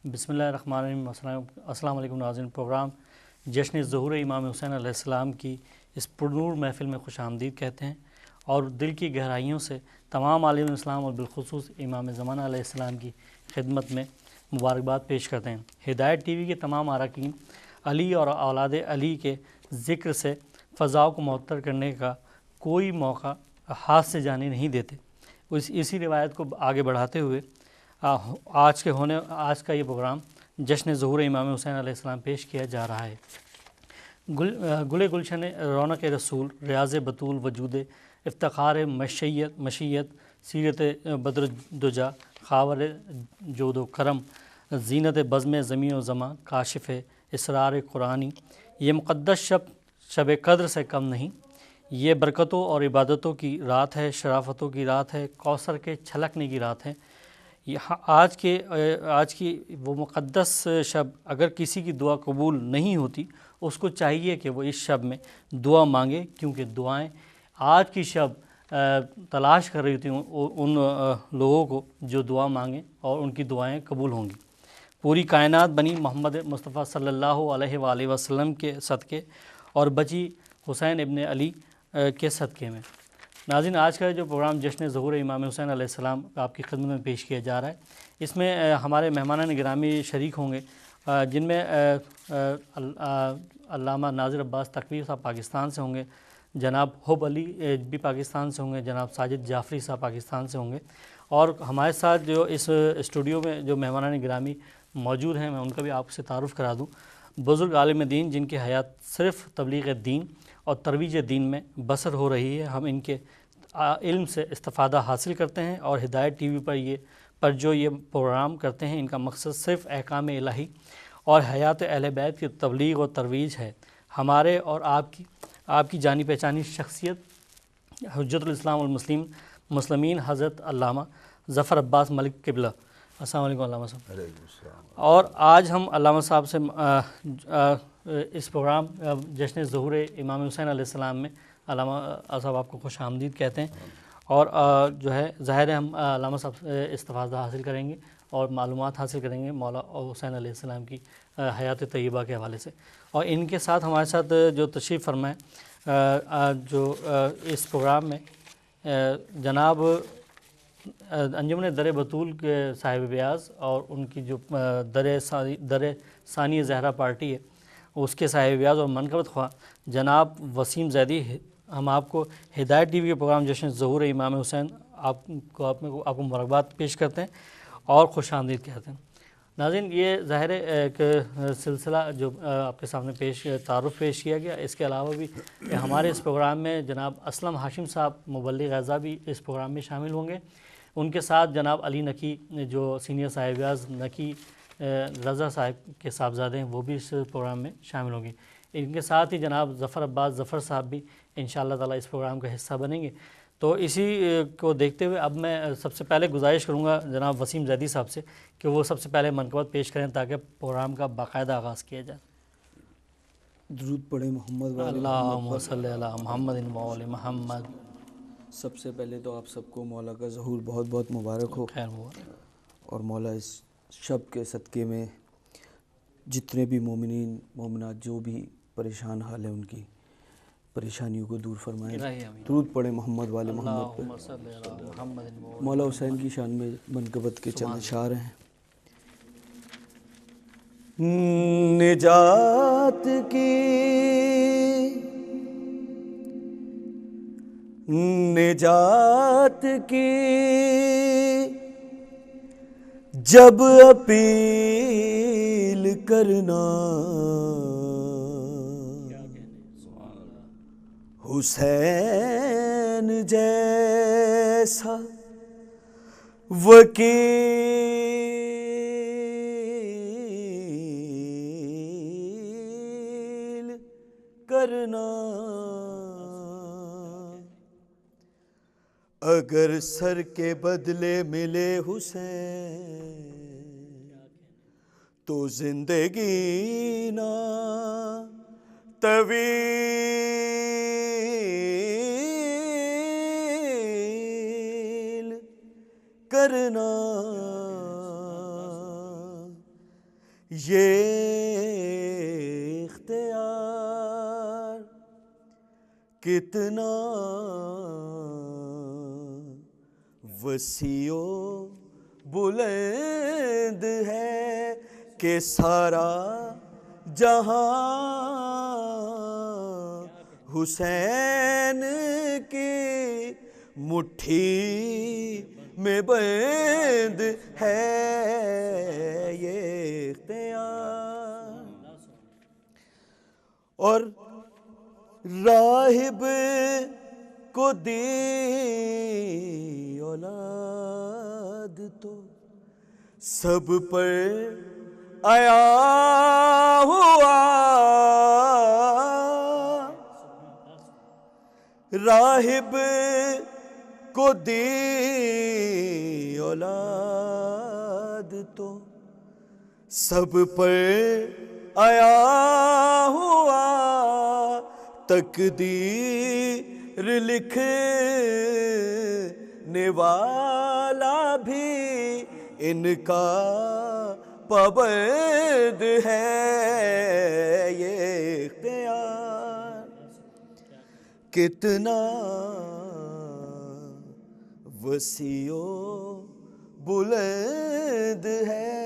بسم اللہ الرحمن الرحیم۔ السلام علیکم ناظرین۔ پروگرام جشن ظہور امام حسین علیہ السلام کی اس پرنور محفل میں خوش آمدید کہتے ہیں اور دل کی گہرائیوں سے تمام عالم اسلام اور بالخصوص امام زمانہ علیہ السلام کی خدمت میں مبارکباد پیش کرتے ہیں۔ ہدایت ٹی وی کے تمام اراکین علی اور اولاد علی کے ذکر سے فضاؤں کو معطر کرنے کا کوئی موقع ہاتھ سے جانے نہیں دیتے۔ اسی روایت کو آگے بڑھاتے ہوئے آج کا یہ پروگرام جشن ظہور امام حسین علیہ السلام پیش کیا جا رہا ہے۔ گل گلشن رونق رسول، ریاض بطول وجود، افتخار مشیت، سیرت بدر دجا، خاور جود و کرم، زینت بزم زمین و زماں، کاشف اسرار قرآنی، یہ مقدس شب قدر سے کم نہیں۔ یہ برکتوں اور عبادتوں کی رات ہے، شرافتوں کی رات ہے، کوثر کے چھلکنے کی رات ہے۔ آج کی وہ مقدس شب اگر کسی کی دعا قبول نہیں ہوتی، اس کو چاہیے کہ وہ اس شب میں دعا مانگے، کیونکہ دعائیں آج کی شب تلاش کر رہی تھیں ان لوگوں کو جو دعا مانگیں اور ان کی دعائیں قبول ہوں گی۔ پوری کائنات بنی محمد مصطفیٰ صلی اللہ علیہ وآلہ وسلم کے صدقے اور بچی حسین ابن علی کے صدقے میں۔ ناظرین، آج کا جو پروگرام جشن ظہور امام حسین علیہ السلام آپ کی خدمت میں پیش کیا جا رہا ہے، اس میں ہمارے مہمانان گرامی شریک ہوں گے، جن میں علامہ ناظر عباس تقوی صاحب پاکستان سے ہوں گے، جناب حب علی بھی پاکستان سے ہوں گے، جناب ساجد جعفری صاحب پاکستان سے ہوں گے، اور ہمارے ساتھ جو اس اسٹوڈیو میں جو مہمانان گرامی موجود ہیں، میں ان کا بھی آپ سے تعارف کرا دوں۔ بزرگ عالم دین جن کی حیات صرف تبلیغ دین اور ترویج دین میں بسر ہو رہی ہے، ہم ان کے علم سے استفادہ حاصل کرتے ہیں، اور ہدایت ٹی وی پر جو یہ پروگرام کرتے ہیں، ان کا مقصد صرف احکام الہی اور حیات اہل بیت کی تبلیغ و ترویج ہے۔ ہمارے اور آپ کی جانی پہچانی شخصیت حجت الاسلام والمسلمین حضرت علامہ ظفر عباس ملک قبلہ۔ السلام علیکم علامہ صاحب۔ اور آج ہم علامہ صاحب سے اس پروگرام جشن ظہور امام حسین علیہ السلام میں علامہ صاحب آپ کو خوش آمدید کہتے ہیں، اور جو ہے ظاہر ہے ہم علامہ صاحب سے استفادہ حاصل کریں گے اور معلومات حاصل کریں گے مولا حسین علیہ السلام کی حیات طیبہ کے حوالے سے۔ اور ان کے ساتھ ہمارے ساتھ جو تشریف فرمائیں جو اس پروگرام میں جناب انجمن در بطول کے صاحب بیاض اور ان کی جو در ثانی زہرا پارٹی ہے اس کے صاحب بیاض اور منقبت خواہ جناب وسیم زیدی، ہم آپ کو ہدایت ٹی وی کے پروگرام جشن ظہور امام حسین آپ کو مبارکباد پیش کرتے ہیں اور خوش آمدید کہتے ہیں۔ ناظرین، یہ ظاہر ایک سلسلہ جو آپ کے سامنے تعارف پیش کیا گیا، اس کے علاوہ بھی ہمارے اس پروگرام میں جناب اسلم ہاشم صاحب مبلغ اعضا بھی اس پروگرام میں شامل ہوں گے۔ ان کے ساتھ جناب علی نقی جو سینئر صاحب بیاض نقی رضا صاحب کے صاحبزادے ہیں، وہ بھی اس پروگرام میں شامل ہوں گے۔ ان کے ساتھ ہی جناب ظفر عباس ظفر صاحب بھی انشاءاللہ تعالی اس پروگرام کا حصہ بنیں گے۔ تو اسی کو دیکھتے ہوئے اب میں سب سے پہلے گزارش کروں گا جناب وسیم زیدی صاحب سے کہ وہ سب سے پہلے منقبت پیش کریں تاکہ پروگرام کا باقاعدہ آغاز کیا جائے۔ درود پڑھے محمد و آل اللہم صلی علی محمد و آل محمد۔ سب سے پہلے تو آپ سب کو مولا کا ظہور بہت بہت مبارک ہو، خیر ہوا۔ اور مولا اس شب کے صدقے میں جتنے بھی مومنین مومنات جو بھی پریشان حال ہیں ان کی پریشانیوں کو دور فرمائیں۔ درود پڑھے محمد و آل محمد پر۔ اللہم صلی علی محمد و آل مولا حسین کی شان میں منقبت کے چند اشعار ہیں۔ نجات کی جب اپیل کرنا، حسین جیسا وکیل کرنا، اگر سر کے بدلے ملے حسین تو زندگی نہ طویل کرنا، یہ اختیار کتنا وسیع و بلند ہے کہ سارا جہاں حسین کی مٹھی میں بند ہے یہ اختیار. اور راہب کو دی اولاد تو سب پر آیا ہوا. راہب کو دی اولاد تو سب پر آیا ہوا. تقدیر لکھنے والا بھی ان کا پابند ہے یہ اختیار کتنا وسیع و بلند ہے.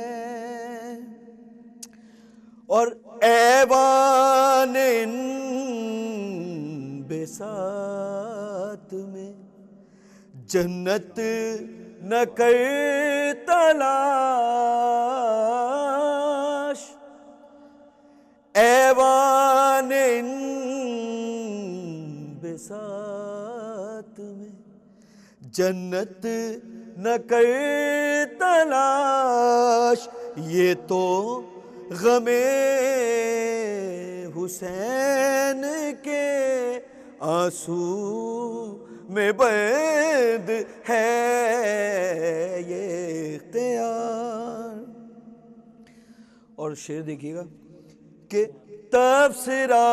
اور ایوان بساط میں جنت نہ کر تلاش. ایوان بساط میں جنت نہ کر تلاش. یہ تو غم حسین کے آنسو میں بند ہے یہ اختیار. اور شعر دیکھیے گا کہ تبصرہ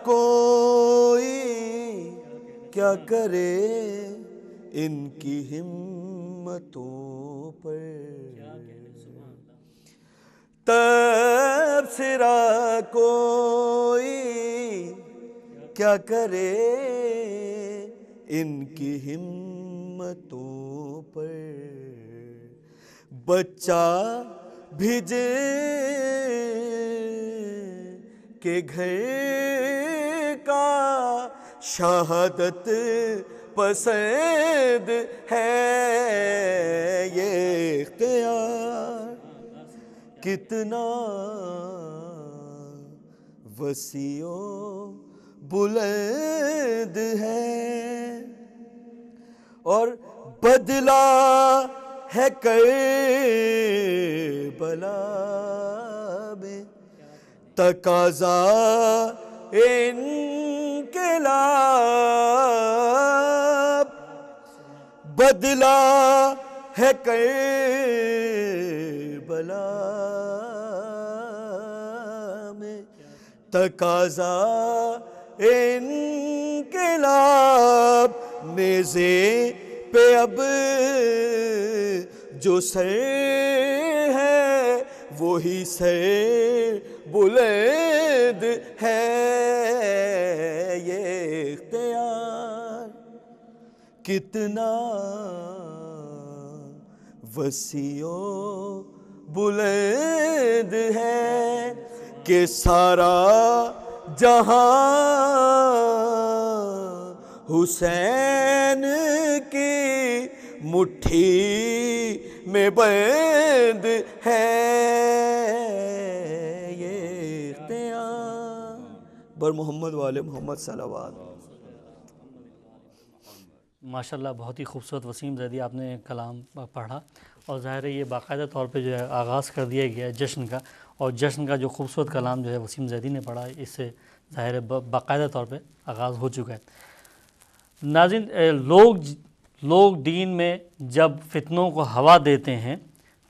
کوئی کیا کرے ان کی ہمتوں پر. تبصرہ کوئی کیا کرے ان کی ہمتوں پر. بچہ بھیج کے گھر کا شہادت پسند ہے یہ اختیار کتنا وسیع و بلند ہے. اور بدلہ ہے کربلا میں تقاضا انقلاب. بدلہ ہے کربلا میں تقاضا انقلاب. نیزے پہ اب جو سر ہے وہی سر بلند ہے یہ اختیار کتنا وسیع و بلند ہے کہ سارا جہاں حسین کی مٹھی میں بند ہے یہ اختیار. بر محمد والے محمد صلوات. ماشاءاللہ بہت ہی خوبصورت وسیم زیدی آپ نے کلام پڑھا اور ظاہر ہے یہ باقاعدہ طور پہ جو ہے آغاز کر دیا گیا ہے جشن کا. اور جشن کا جو خوبصورت کلام جو ہے وسیم زیدی نے پڑھا اس سے ظاہر ہے باقاعدہ طور پہ آغاز ہو چکا ہے. ناظرین لوگ دین میں جب فتنوں کو ہوا دیتے ہیں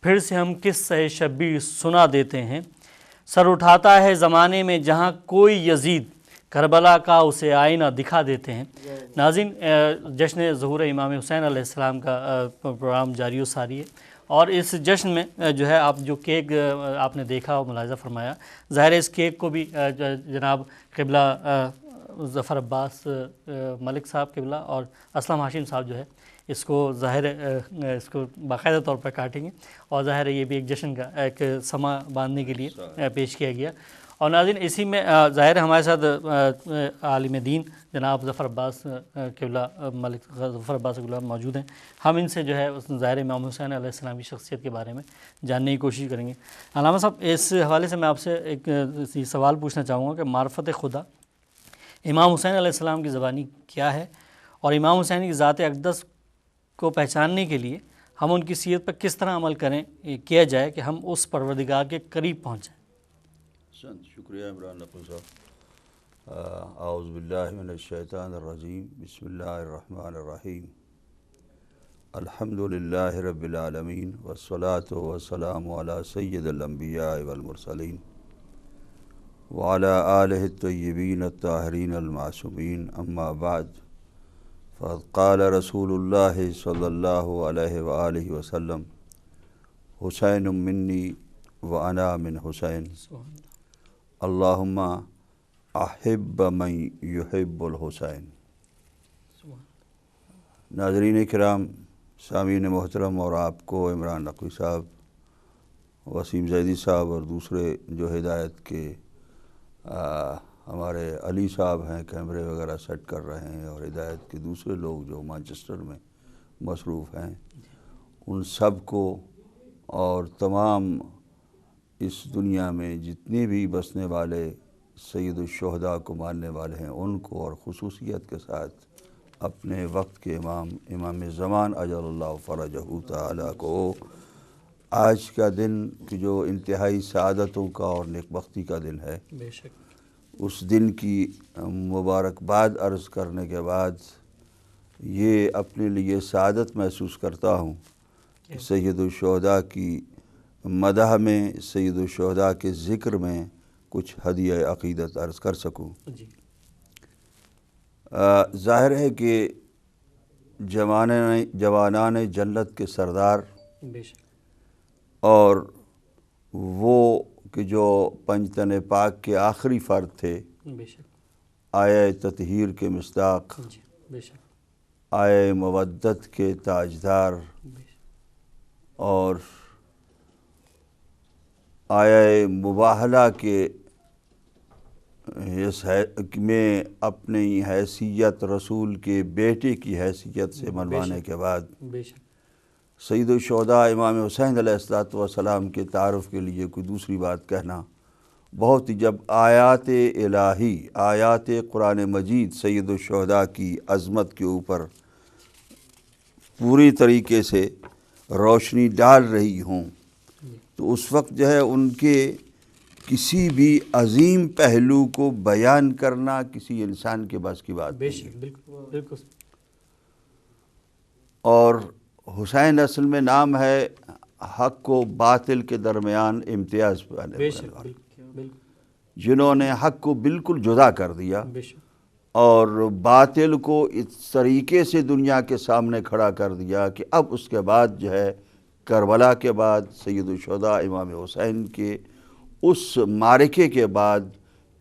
پھر سے ہم قصہ شبیر سنا دیتے ہیں. سر اٹھاتا ہے زمانے میں جہاں کوئی یزید کربلا کا اسے آئینہ دکھا دیتے ہیں. ناظرین جشن ظہور امام حسین علیہ السلام کا پروگرام جاری و ساری ہے اور اس جشن میں جو ہے آپ جو کیک آپ نے دیکھا اور ملاحظہ فرمایا، ظاہر ہے اس کیک کو بھی جناب قبلہ ظفر عباس ملک صاحب قبلہ اور اسلم ہاشم صاحب جو ہے اس کو ظاہر اس کو باقاعدہ طور پر کاٹیں گے، اور ظاہر ہے یہ بھی ایک جشن کا ایک سما باندھنے کے لیے پیش کیا گیا۔ اور ناظرین اسی میں ظاہر ہے ہمارے ساتھ عالم دین جناب ظفر عباس قبلہ ملک ظفر عباس قبلہ موجود ہیں، ہم ان سے جو ہے ظاہر امام حسین علیہ السلام کی شخصیت کے بارے میں جاننے کی کوشش کریں گے۔ علامہ صاحب اس حوالے سے میں آپ سے ایک سوال پوچھنا چاہوں گا کہ معرفت خدا امام حسین علیہ السلام کی زبانی کیا ہے، اور امام حسین کی ذات اقدس کو پہچاننے کے لیے ہم ان کی سیرت پر کس طرح عمل کیا جائے کہ ہم اس پروردگار کے قریب پہنچیں؟ شکریہ عمران نقوی صاحب۔ اعوذ باللہ من الشیطان الرجیم، بسم اللہ الرحمن الرحیم، الحمد للہ رب العالمین، والصلاة والسلام علی سید الانبیاء والمرسلین وعلی آلہ الطیبین الطاہرین المعصومین، اما بعد، فقد قال رسول اللہ صلی اللہ علیہ وآلہ وسلم، حسین منی وانا من حسین، اللہم احب من یحب الحسین۔ ناظرین کرام، سامعین محترم، اور آپ کو عمران نقوی صاحب، وسیم زیدی صاحب اور دوسرے جو ہدایت کے ہمارے علی صاحب ہیں، کیمرے وغیرہ سیٹ کر رہے ہیں، اور ہدایت کے دوسرے لوگ جو مانچسٹر میں مصروف ہیں، ان سب کو اور تمام اس دنیا میں جتنے بھی بسنے والے سید الشہداء کو ماننے والے ہیں ان کو، اور خصوصیت کے ساتھ اپنے وقت کے امام زمان اجل اللہ فرجہ تعالیٰ کو آج کا دن جو انتہائی سعادتوں کا اور نیکبختی کا دن ہے، بے شک اس دن کی مبارکباد عرض کرنے کے بعد یہ اپنے لیے سعادت محسوس کرتا ہوں کہ سید الشہداء کی مدح میں، سید الشہداء کے ذکر میں کچھ ہدیہ عقیدت عرض کر سکوں۔ جی ظاہر ہے کہ جوانان جنت کے سردار بے شک، اور وہ کہ جو پنجتن پاک کے آخری فرد تھے، بے شک، آیہ تطہیر کے مصداق، جی بے شک، آیہ مودت کے تاجدار، بے شک، اور آیہ مباہلہ کے میں اپنی حیثیت رسول کے بیٹے کی حیثیت سے منوانے کے بعد بے شک، سید الشہداء امام حسین علیہ السلام کے تعارف کے لیے کوئی دوسری بات کہنا بہت ہی، جب آیات الہی، آیات قرآن مجید سید الشہداء کی عظمت کے اوپر پوری طریقے سے روشنی ڈال رہی ہوں، تو اس وقت جو ہے ان کے کسی بھی عظیم پہلو کو بیان کرنا کسی انسان کے بس کی بات بے نہیں۔ شک، بالکل بالکل، اور حسین اصل میں نام ہے حق و باطل کے درمیان امتیاز پانے بے والے، شک، بالکل بالکل، جنہوں نے حق کو بالکل جدا کر دیا بے شک، اور باطل کو اس طریقے سے دنیا کے سامنے کھڑا کر دیا کہ اب اس کے بعد جو ہے کربلا کے بعد سید الشہداء امام حسین کے اس معرکے کے بعد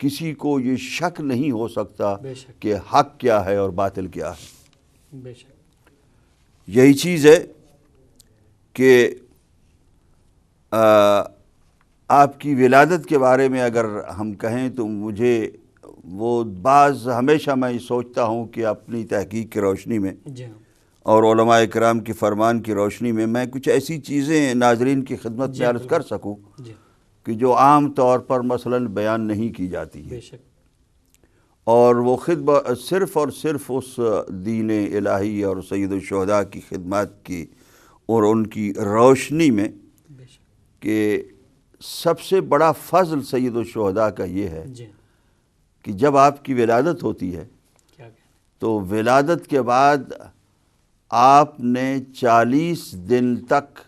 کسی کو یہ شک نہیں ہو سکتا بے شک، کہ حق کیا ہے اور باطل کیا ہے۔ بے شک، یہی چیز ہے کہ آپ کی ولادت کے بارے میں اگر ہم کہیں تو مجھے وہ ہمیشہ میں سوچتا ہوں کہ اپنی تحقیق کی روشنی میں جی ہاں، اور علماء کرام کی فرمان کی روشنی میں کچھ ایسی چیزیں ناظرین کی خدمت میں عرض کر سکوں جی کہ جو عام طور پر مثلاً بیان نہیں کی جاتی بے ہیں، شک، اور وہ صرف اور صرف اس دین الہی اور سید الشہداء کی خدمات کی اور ان کی روشنی میں بے شک، کہ سب سے بڑا فضل سید الشہداء کا یہ ہے جی کہ جب آپ کی ولادت ہوتی ہے کیا کہنا، تو ولادت کے بعد آپ نے 40 دن تک،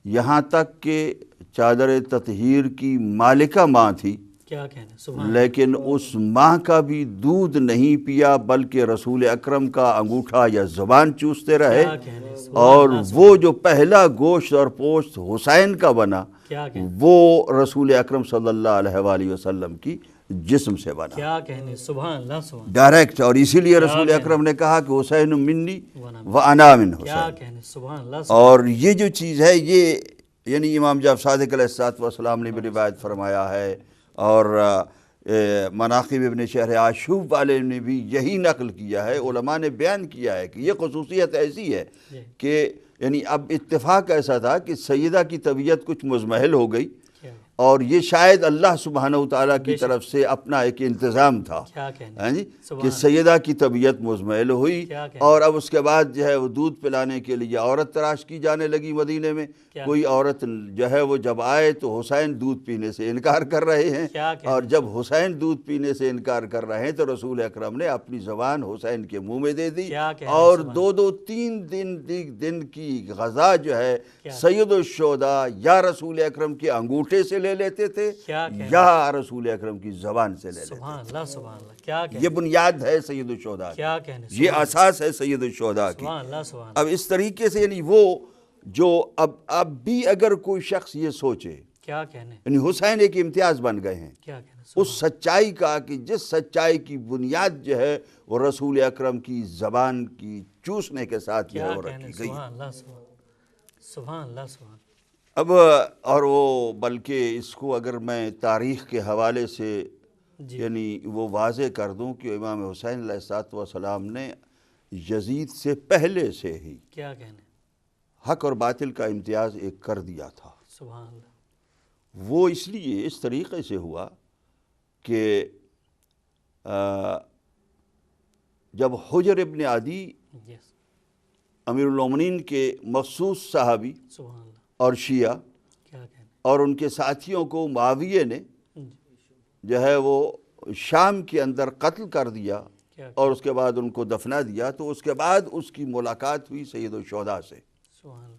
یہاں تک کہ چادر تطہیر کی مالکہ ماں تھی کیا کہنے سبحان لیکن اس ماں کا بھی دودھ نہیں پیا بلکہ رسول اکرم کا انگوٹھا یا زبان چوستے رہے، کیا کہنے اور وہ جو پہلا گوشت اور پوست حسین کا بنا کیا کہنے وہ رسول اکرم صلی اللہ علیہ وآلہ وسلم کی جسم سے بنا، کیا کہنے سبحان اللہ سبحان ڈائریکٹ. اور اسی لیے رسول اکرم نے کہا کہ حسین منی وانا من کیا حسین. کہنے سبحان اللہ اور یہ جو چیز ہے یہ یعنی امام جعفر صادق علیہ السلام نے بھی روایت فرمایا ہے، اور مناقب ابن شہر آشوب والے نے بھی یہی نقل کیا ہے. علماء نے بیان کیا ہے کہ یہ خصوصیت ایسی ہے کہ یعنی اب اتفاق ایسا تھا کہ سیدہ کی طبیعت کچھ مزمحل ہو گئی، اور یہ شاید اللہ سبحانہ وتعالیٰ کی طرف سے اپنا ایک انتظام تھا ہاں جی کہ سیدہ کی طبیعت مزمحل ہوئی، اور اب اس کے بعد جو ہے وہ دودھ پلانے کے لیے عورت تراش کی جانے لگی مدینے میں. کوئی عورت جو ہے وہ جب آئے تو حسین دودھ پینے سے انکار کر رہے ہیں، اور جب حسین دودھ پینے سے انکار کر رہے ہیں تو رسول اکرم نے اپنی زبان حسین کے منہ میں دے دی، اور 2-3 دن کی غذا جو ہے سید الشہداء یا رسول اکرم کے انگوٹھے سے لے لیتے تھے یا رسول اکرم کی زبان سے لے لیتے تھے. سبحان اللہ سبحان اللہ کیا کہنے یہ بنیاد ہے سید الشہداء کیا کہنے یہ اساس ہے سید الشہداء کی. سبحان اللہ سبحان اب اس طریقے سے یعنی وہ جو اب بھی اگر کوئی شخص یہ سوچے کیا کہنے یعنی حسین ایک امتیاز بن گئے ہیں کیا کہنے اس سچائی کا کہ جس سچائی کی بنیاد جو ہے وہ رسول اکرم کی زبان کی چوسنے کے ساتھ جو ہے وہ رکھی گئی. سبحان اللہ سبحان اللہ سبحان. اب اور وہ بلکہ اس کو اگر میں تاریخ کے حوالے سے یعنی وہ واضح کر دوں کہ امام حسین علیہ السلام نے یزید سے پہلے سے ہی کیا کہنے حق اور باطل کا امتیاز ایک کر دیا تھا. سبحان اللہ. وہ اس لیے اس طریقے سے ہوا کہ جب حجر ابن عدی امیر المومنین کے مخصوص صحابی سبحان اللہ اور شیعہ کیا کہنے اور ان کے ساتھیوں کو معاویہ نے جو ہے وہ شام کے اندر قتل کر دیا اور اس کے بعد ان کو دفنا دیا، تو اس کے بعد اس کی ملاقات ہوئی سید الشہداء سے. سبحان اللہ.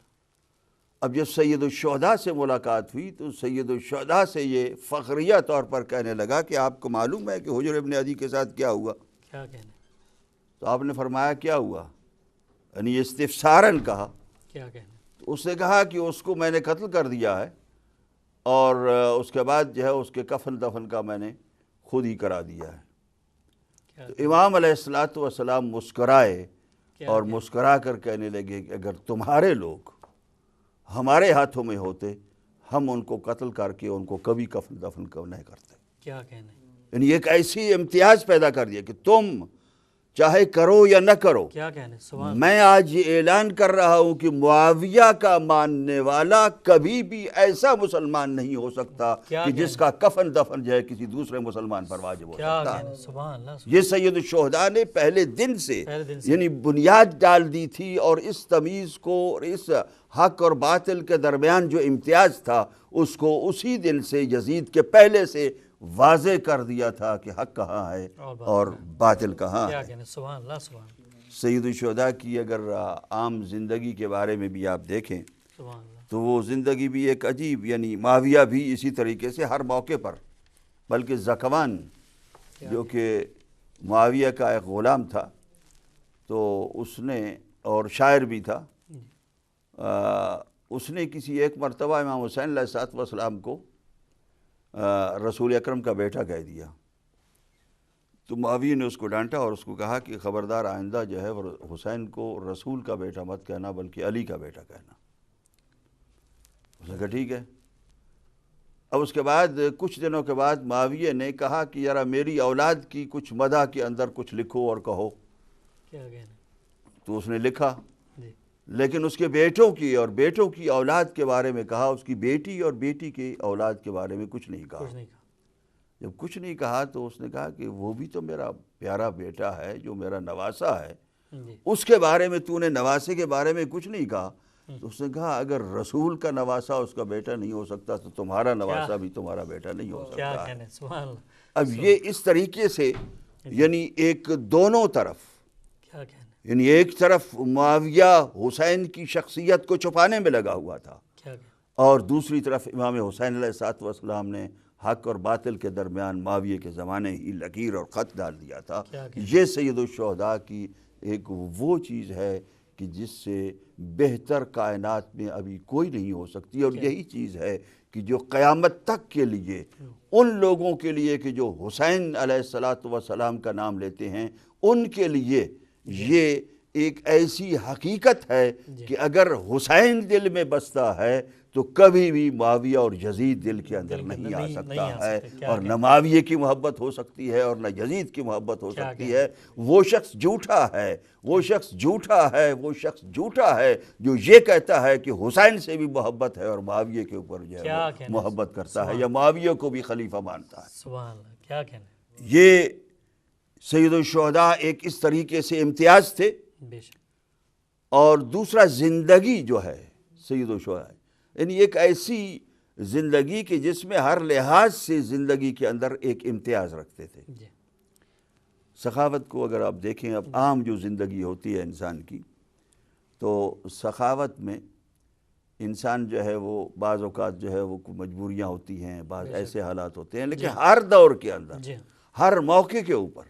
اب جب سید الشہداء سے ملاقات ہوئی تو سید الشہداء سے یہ فخریہ طور پر کہنے لگا کہ آپ کو معلوم ہے کہ حجر ابن عدی کے ساتھ کیا ہوا؟ کیا کہنے تو آپ نے فرمایا کیا ہوا؟ یعنی استفساراً کہا. کیا کہنے تو اس نے کہا کہ اس کو میں نے قتل کر دیا ہے، اور اس کے بعد جو ہے اس کے کفن دفن کا میں نے خود ہی کرا دیا ہے. تو امام علیہ السلام مسکرائے اور مسکرا کر کہنے لگے کہ اگر تمہارے لوگ ہمارے ہاتھوں میں ہوتے ہم ان کو قتل کر کے ان کو کبھی کفن دفن نہیں کرتے. کیا کہنے یعنی ایک ایسی امتیاز پیدا کر دیا کہ تم چاہے کرو یا نہ کرو، کیا کہنے سبحان میں آج یہ اعلان کر رہا ہوں کہ معاویہ کا ماننے والا کبھی بھی ایسا مسلمان نہیں ہو سکتا کہ جس کا کفن دفن جو ہے کسی دوسرے مسلمان پر واجب ہو سکتا. سبحان اللہ. یہ سید الشہداء نے پہلے دن سے یعنی بنیاد ڈال دی تھی، اور اس تمیز کو اور اس حق اور باطل کے درمیان جو امتیاز تھا اس کو اسی دن سے یزید کے پہلے سے واضح کر دیا تھا کہ حق کہاں ہے اور باطل کہاں ہے. سبحان اللہ سبحان. سید الشہداء کی اگر عام زندگی کے بارے میں بھی آپ دیکھیں سبحان اللہ. تو وہ زندگی بھی ایک عجیب، یعنی معاویہ بھی اسی طریقے سے ہر موقع پر، بلکہ زکوان جو کہ معاویہ کا ایک غلام تھا تو اس نے، اور شاعر بھی تھا، اس نے کسی ایک مرتبہ امام حسین علیہ السلام کو رسول اکرم کا بیٹا کہہ دیا. تو معاویہ نے اس کو ڈانٹا اور اس کو کہا کہ خبردار آئندہ جو ہے حسین کو رسول کا بیٹا مت کہنا بلکہ علی کا بیٹا کہنا. اس نے کہا ٹھیک ہے. اب اس کے بعد کچھ دنوں کے بعد معاویہ نے کہا کہ یارا میری اولاد کی کچھ مدح کے اندر کچھ لکھو اور کہو. کیا کہنا؟ تو اس نے لکھا، لیکن اس کے بیٹوں کی اور بیٹوں کی اولاد کے بارے میں کہا، اس کی بیٹی اور بیٹی کی اولاد کے بارے میں کچھ نہیں کہا. جب کچھ نہیں کہا تو اس نے کہا کہ وہ بھی تو میرا پیارا بیٹا ہے جو میرا نواسا ہے، اس کے بارے میں تو نے نواسے کے بارے میں کچھ نہیں کہا. تو اس نے کہا اگر رسول کا نواسا اس کا بیٹا نہیں ہو سکتا تو تمہارا نواسا بھی تمہارا بیٹا نہیں ہو سکتا ہے. اب یہ اس طریقے سے یعنی ایک دونوں طرف، یعنی ایک طرف معاویہ حسین کی شخصیت کو چھپانے میں لگا ہوا تھا اور دوسری طرف امام حسین علیہ الصلوۃ والسلام نے حق اور باطل کے درمیان معاویہ کے زمانے ہی لکیر اور خط ڈال دیا تھا۔ یہ سید الشہداء کی ایک وہ چیز ہے کہ جس سے بہتر کائنات میں ابھی کوئی نہیں ہو سکتی، اور یہی چیز ہے کہ جو قیامت تک کے لیے ان لوگوں کے لیے کہ جو حسین علیہ الصلوۃ والسلام کا نام لیتے ہیں، ان کے لیے یہ ایک ایسی حقیقت ہے کہ اگر حسین دل میں بستا ہے تو کبھی بھی معاویہ اور یزید دل کے اندر نہیں آ سکتا ہے، اور نہ معاویہ کی محبت ہو سکتی ہے اور نہ یزید کی محبت ہو سکتی ہے۔ وہ شخص جھوٹا ہے، وہ شخص جھوٹا ہے، وہ شخص جھوٹا ہے جو یہ کہتا ہے کہ حسین سے بھی محبت ہے اور معاویہ کے اوپر جو ہے محبت کرتا ہے یا معاویہ کو بھی خلیفہ مانتا ہے۔ سبحان اللہ، کیا کہنا۔ یہ سید الشہداء ایک اس طریقے سے امتیاز تھے، اور دوسرا زندگی جو ہے سید الشہداء یعنی ایک ایسی زندگی کہ جس میں ہر لحاظ سے زندگی کے اندر ایک امتیاز رکھتے تھے۔ سخاوت کو اگر آپ دیکھیں، اب عام جو زندگی ہوتی ہے انسان کی، تو سخاوت میں انسان جو ہے وہ بعض اوقات جو ہے وہ مجبوریاں ہوتی ہیں، بعض ایسے حالات ہوتے ہیں، لیکن ہر دور کے اندر ہر موقع کے اوپر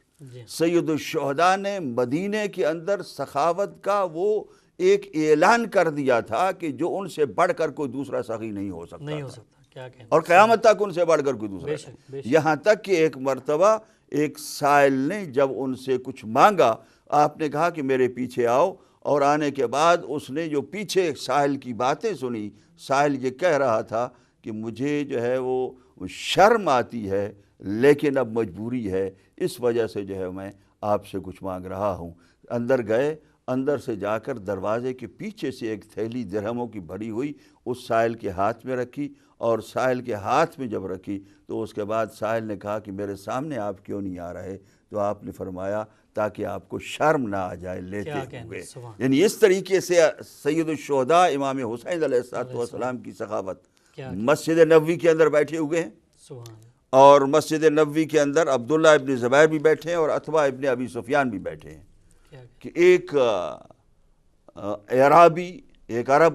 سید الشہداء نے مدینے کے اندر سخاوت کا وہ ایک اعلان کر دیا تھا کہ جو ان سے بڑھ کر کوئی دوسرا سخی نہیں ہو سکتا، اور قیامت تک ان سے بڑھ کر کوئی دوسرا، یہاں تک کہ ایک مرتبہ ایک سائل نے جب ان سے کچھ مانگا، آپ نے کہا کہ میرے پیچھے آؤ، اور آنے کے بعد اس نے جو پیچھے سائل کی باتیں سنی، سائل یہ کہہ رہا تھا کہ مجھے جو ہے وہ شرم آتی ہے لیکن اب مجبوری ہے، اس وجہ سے جو ہے میں آپ سے کچھ مانگ رہا ہوں۔ اندر گئے، اندر سے جا کر دروازے کے پیچھے سے ایک تھیلی درہموں کی بھری ہوئی اس سائل کے ہاتھ میں رکھی، اور سائل کے ہاتھ میں جب رکھی تو اس کے بعد سائل نے کہا کہ میرے سامنے آپ کیوں نہیں آ رہے؟ تو آپ نے فرمایا تاکہ آپ کو شرم نہ آ جائے لیتے ہوئے۔ یعنی اس طریقے سے سید الشہداء امام حسین علیہ السلام کی سخاوت مسجد نبوی کے اندر بیٹھے ہوئے ہیں، اور مسجد نبوی کے اندر عبداللہ ابن زبیر بھی بیٹھے ہیں اور عتبہ ابن ابی سفیان بھی بیٹھے ہیں کہ ایک اعرابی، ایک عرب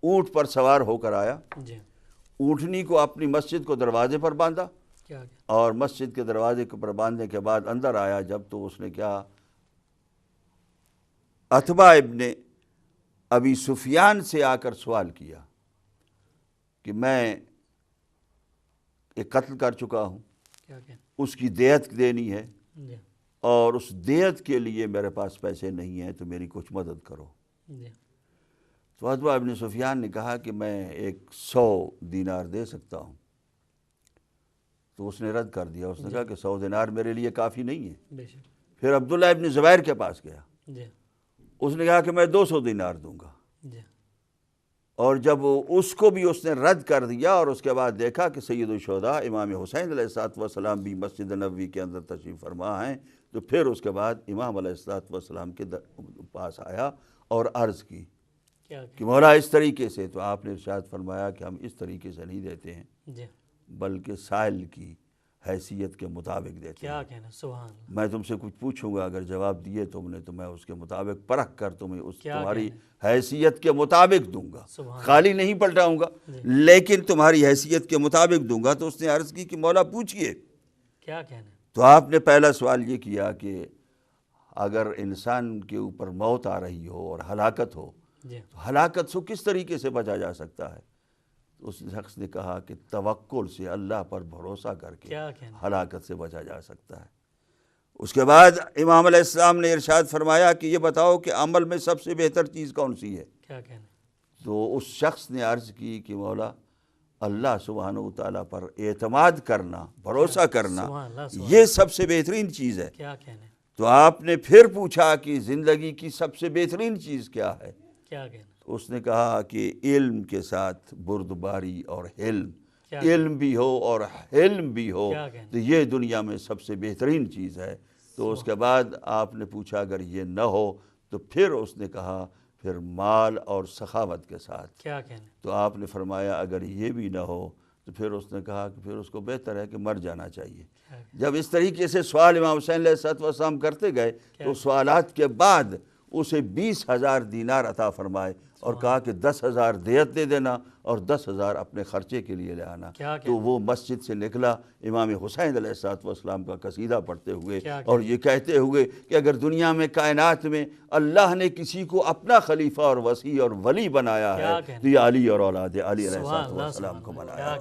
اونٹ پر سوار ہو کر آیا، اونٹنی کو اپنی مسجد کو دروازے پر باندھا، اور مسجد کے دروازے پر باندھنے کے بعد اندر آیا جب، تو اس نے کیا، عتبہ ابن ابی سفیان سے آ کر سوال کیا کہ میں ایک قتل کر چکا ہوں، اس کی دیت دینی ہے، اور اس دیت کے لیے میرے پاس پیسے نہیں ہیں، تو میری کچھ مدد کرو۔ تو عتبہ ابن سفیان نے کہا کہ میں 100 دینار دے سکتا ہوں۔ تو اس نے رد کر دیا، اس نے کہا کہ 100 دینار میرے لیے کافی نہیں ہے۔ پھر عبداللہ ابن زبیر کے پاس گیا، اس نے کہا کہ میں 200 دینار دوں گا، اور جب اس کو بھی اس نے رد کر دیا، اور اس کے بعد دیکھا کہ سید الشہداء امام حسین علیہ السلام بھی مسجد نبوی کے اندر تشریف فرما ہیں، تو پھر اس کے بعد امام علیہ السلام کے پاس آیا اور عرض کی کہ مولا اس طریقے سے، تو آپ نے ارشاد فرمایا کہ ہم اس طریقے سے نہیں دیتے ہیں بلکہ سائل کی حیثیت کے مطابق دیتے ہیں۔ میں تم سے کچھ پوچھوں گا، اگر جواب دیے تم نے تو میں اس کے مطابق پرکھ کر تمہیں اس تمہاری حیثیت کے مطابق دوں گا، خالی نہیں پلٹاؤں گا لیکن تمہاری حیثیت کے مطابق دوں گا۔ تو اس نے عرض کی کہ مولا پوچھئے۔ تو آپ نے پہلا سوال یہ کیا کہ اگر انسان کے اوپر موت آ رہی ہو اور ہلاکت ہو، تو ہلاکت سے کس طریقے سے بچا جا سکتا ہے؟ اس شخص نے کہا کہ توکل سے، اللہ پر بھروسہ کر کے ہلاکت سے بچا جا سکتا ہے۔ اس کے بعد امام علیہ السلام نے ارشاد فرمایا کہ یہ بتاؤ کہ عمل میں سب سے بہتر چیز کون سی ہے؟ تو اس شخص نے عرض کی کہ مولا اللہ سبحانہ وتعالیٰ پر اعتماد کرنا، بھروسہ کرنا، یہ سب سے بہترین چیز ہے۔ تو آپ نے پھر پوچھا کہ زندگی کی سب سے بہترین چیز کیا ہے؟ اس نے کہا کہ علم کے ساتھ بردباری اور حلم، علم بھی ہو اور حلم بھی ہو، تو یہ دنیا میں سب سے بہترین چیز ہے۔ تو اس کے بعد آپ نے پوچھا اگر یہ نہ ہو، تو پھر اس نے کہا پھر مال اور سخاوت کے ساتھ۔ تو آپ نے فرمایا اگر یہ بھی نہ ہو، تو پھر اس نے کہا کہ پھر اس کو بہتر ہے کہ مر جانا چاہیے۔ جب اس طریقے سے سوال امام حسین علیہ السلام کرتے گئے تو سوالات کے بعد اسے 20,000 دینار عطا فرمائے، اور کہا کہ 10,000 دیت دے دینا اور 10,000 اپنے خرچے کے لیے لے آنا. تو وہ مسجد سے نکلا امام حسین علیہ السلام کا قصیدہ پڑھتے ہوئے اور یہ کہتے ہوئے کہ اگر دنیا میں کائنات میں اللہ نے کسی کو اپنا خلیفہ اور وصی اور ولی بنایا ہے تو یہ علی اور اولاد علی علیہ السلام کو بنایا.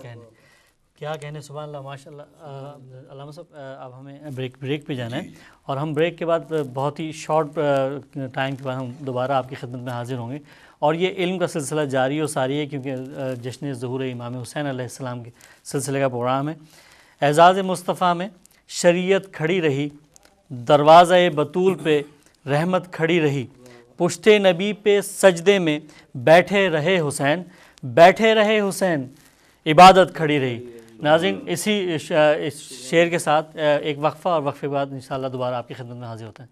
کیا کہنے, سبحان اللہ, ماشاء اللہ. علامہ صاحب اب ہمیں بریک پہ جانا ہے اور ہم بریک کے بعد بہت ہی شارٹ ٹائم کے بعد ہم دوبارہ آپ کی خدمت میں حاضر ہوں گے. اور یہ علم کا سلسلہ جاری و ساری ہے کیونکہ جشن ظہور امام حسین علیہ السلام کے سلسلے کا پروگرام ہے. اعزاز مصطفیٰ میں شریعت کھڑی رہی, دروازہ بطول پہ رحمت کھڑی رہی, پشت نبی پہ سجدے میں بیٹھے رہے حسین, عبادت کھڑی رہی. ناظرین اسی شعر کے ساتھ ایک وقفہ اور وقفے کے بعد انشاءاللہ دوبارہ آپ کی خدمت میں حاضر ہوتے ہیں.